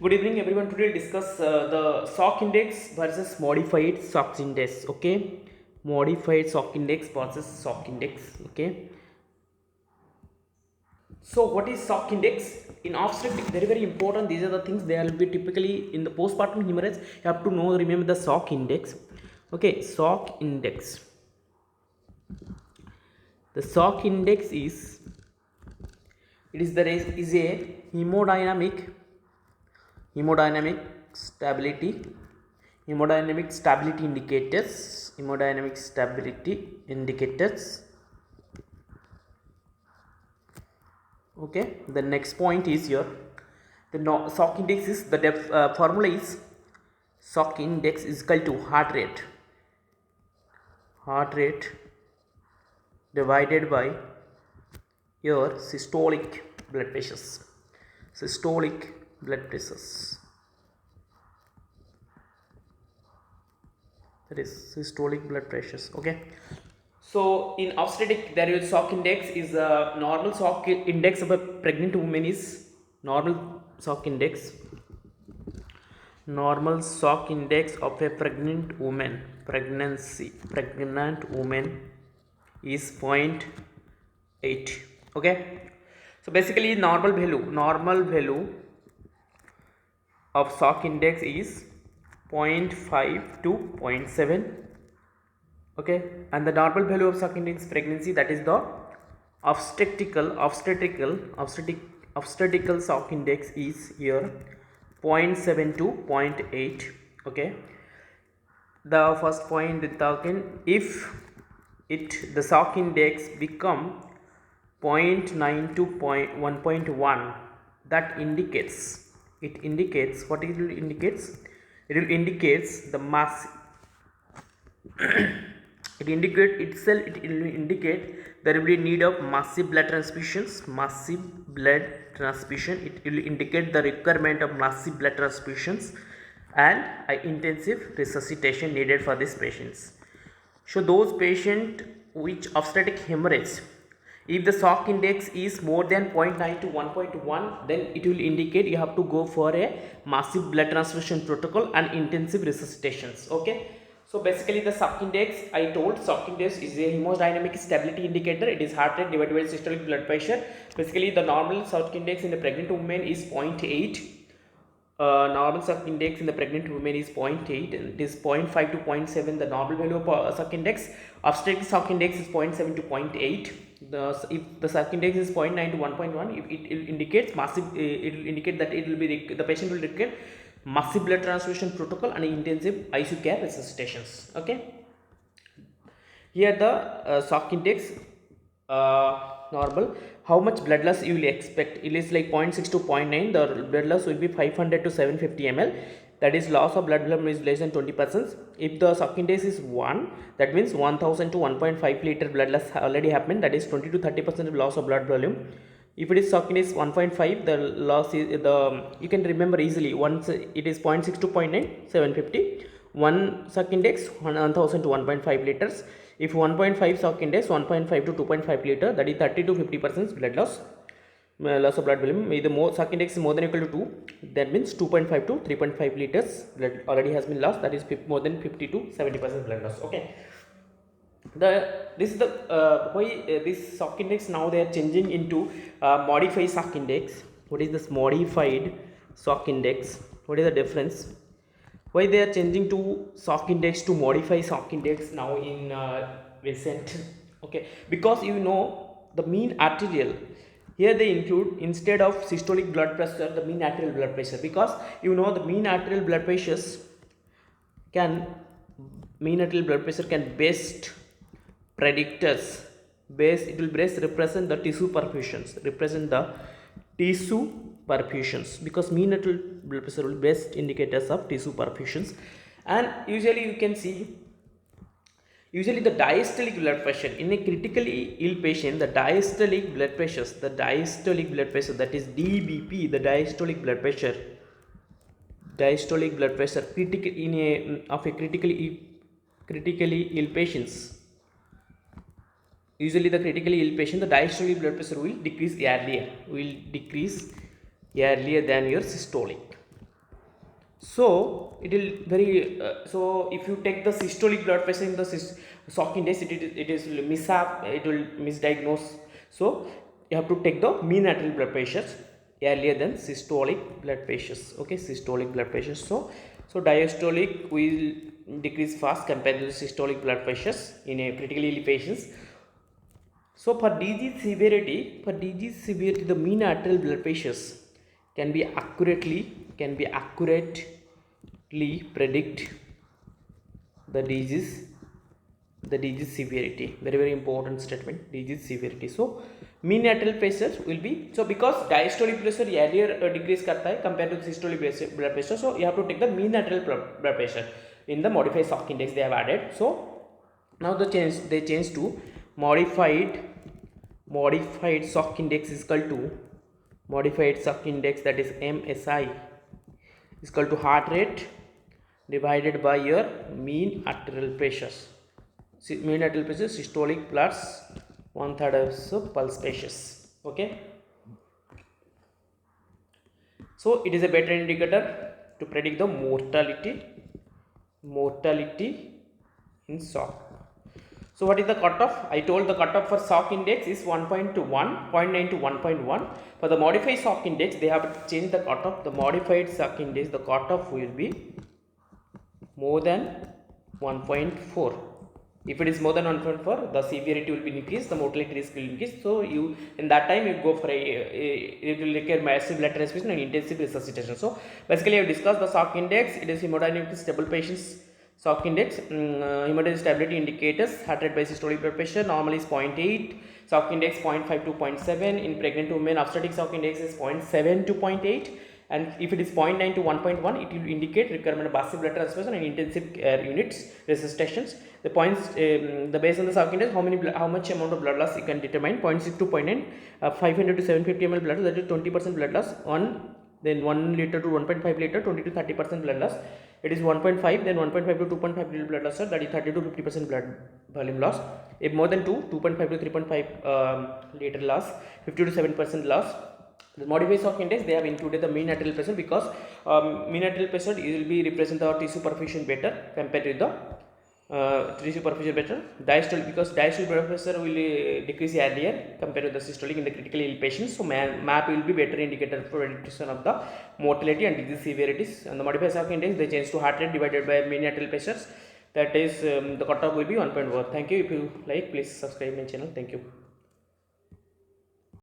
Good evening, everyone. Today we'll discuss the SOC index versus modified SOC index. Okay, modified SOC index versus SOC index. Okay, so what is SOC index? In obstetrics, very important. These are the things they will be typically in the postpartum hemorrhage. You have to know, remember the SOC index. Okay, SOC index. The SOC index is is a hemodynamic stability hemodynamic stability indicators. Okay, the next point is here the SOC index is the formula is SOC index is equal to heart rate divided by your systolic blood pressures. That is systolic blood pressures. Okay, so in obstetric there is SOC index is a normal SOC index of a pregnant woman is normal SOC index of a pregnant woman is 0.8. okay, so basically normal value of SOC index is 0.5 to 0.7. okay, and the normal value of SOC index pregnancy, that is the obstetrical SOC index is here 0.7 to 0.8. okay, the first point talking, if the SOC index become 0.9 to 1.1, that indicates what it will indicates. It will indicates the mass. It will indicate there will be need of massive blood transfusion. It will indicate the requirement of massive blood transfusions and intensive resuscitation needed for these patients. So those patients which obstetric hemorrhage, if the SOC index is more than 0.9 to 1.1, then it will indicate you have to go for a massive blood transfusion protocol and intensive resuscitations. okay, so basically the SOC index, I told SOC index is a hemodynamic stability indicator. It is heart rate divided by systolic blood pressure. Basically the normal SOC index in the pregnant woman is 0.8. Normal SOC index in the pregnant woman is 0.8, and it is 0.5 to 0.7 the normal value of SOC index. Obstetric SOC index is 0.7 to 0.8. If the SOC index is 0.9 to 1.1, if it indicates massive, it will indicate that it will be the patient will require massive blood transfusion protocol and intensive ICU care resuscitations. okay, here the SOC index normal, how much blood loss you will expect. It is like 0.6 to 0.9. the blood loss will be 500 to 750 ml. that is loss of blood volume is less than 20%. if the SOC index is 1, that means 1000 to 1.5 liter blood loss already happened, that is 20 to 30% of loss of blood volume. If it is SOC index 1.5, the loss is you can remember easily. Once it is 0.6 to 0.9, 750. 1 SOC index 1000 to 1.5 liters. If 1.5 SOC index 1.5 to 2.5 liter, that is 30 to 50% blood loss. Loss of blood volume. If the SOC index is more than equal to 2, that means 2.5 to 3.5 liters blood already has been lost. That is more than 50 to 70% blood loss. Okay. This is the why this SOC index now they are changing into modified SOC index. What is this modified SOC index? What is the difference? Why they are changing to SOC index to modify SOC index now in recent? okay, because the mean arterial, here they include, instead of systolic blood pressure, the mean arterial blood pressure, because the mean arterial blood pressures can best predictors it will best represent the tissue perfusions, because mean arterial blood pressure will best indicators of tissue perfusions. And usually you can see the diastolic blood pressure in a critically ill patient, the diastolic blood pressure, that is DBP, the diastolic blood pressure critical in a of a critically ill patients. Usually the critically ill patient, the diastolic blood pressure will decrease earlier than your systolic. So it will very so if you take the systolic blood pressure in the shock index, it is mishap, it will misdiagnose. So you have to take the mean arterial blood pressures earlier than systolic blood pressures. Okay, systolic blood pressures. So diastolic will decrease fast compared to the systolic blood pressures in a critically ill patients. So for disease severity, the mean arterial blood pressures can be accurately predict the disease severity. Very important statement, disease severity. So mean arterial pressure will be, so because diastolic pressure earlier decrease karta hai compared to systolic blood pressure, so you have to take the mean arterial blood pressure in the modified shock index they have added. So now they change to modified shock index is equal to modified shock index, that is MSI, is equal to heart rate divided by your mean arterial pressures. Mean arterial pressure systolic plus 1/3 of pulse pressures. Okay, so it is a better indicator to predict the mortality in shock. So what is the cutoff? I told the cutoff for shock index is 1.9 to 1.1. For the modified shock index, they have changed the cutoff. The modified shock index, the cutoff will be more than 1.4. If it is more than 1.4, the severity will be increased, the mortality risk will increase. So you, in that time, you go for it will require massive blood transfusion and intensive resuscitation. So basically, I have discussed the shock index. It is hemodynamically stable patients shock index. Hemodynamic stability indicators, heart rate by systolic blood pressure normally is 0.8, shock index 0.5 to 0.7. In pregnant women, obstetric shock index is 0.7 to 0.8. And if it is 0.9 to 1.1, it will indicate requirement of massive blood transfusion and intensive care units resuscitations. The points, the based on the shock index, how much amount of blood loss you can determine. 0.6 to 0.9, 500 to 750 ml blood loss, that is 20% blood loss. Then 1 liter to 1.5 liter, 20 to 30% blood loss. It is 1.5, then 1.5 to 2.5 liter blood loss, that is 30 to 50% blood volume loss. If more than 2.5 to 3.5 liter loss, 50 to 7% loss. The modified shock index, they have included the mean arterial pressure because mean arterial pressure will be represent the tissue perfusion better compared to the tissue perfusion better. Diastolic, because diastolic blood pressure will decrease earlier compared to the systolic in the critically ill patients. So MAP will be better indicator for prediction of the mortality and disease severities. And the modified shock index, they change to heart rate divided by mean arterial pressures. That is the cutoff will be 1.1. Thank you. If you like, please subscribe my channel. Thank you.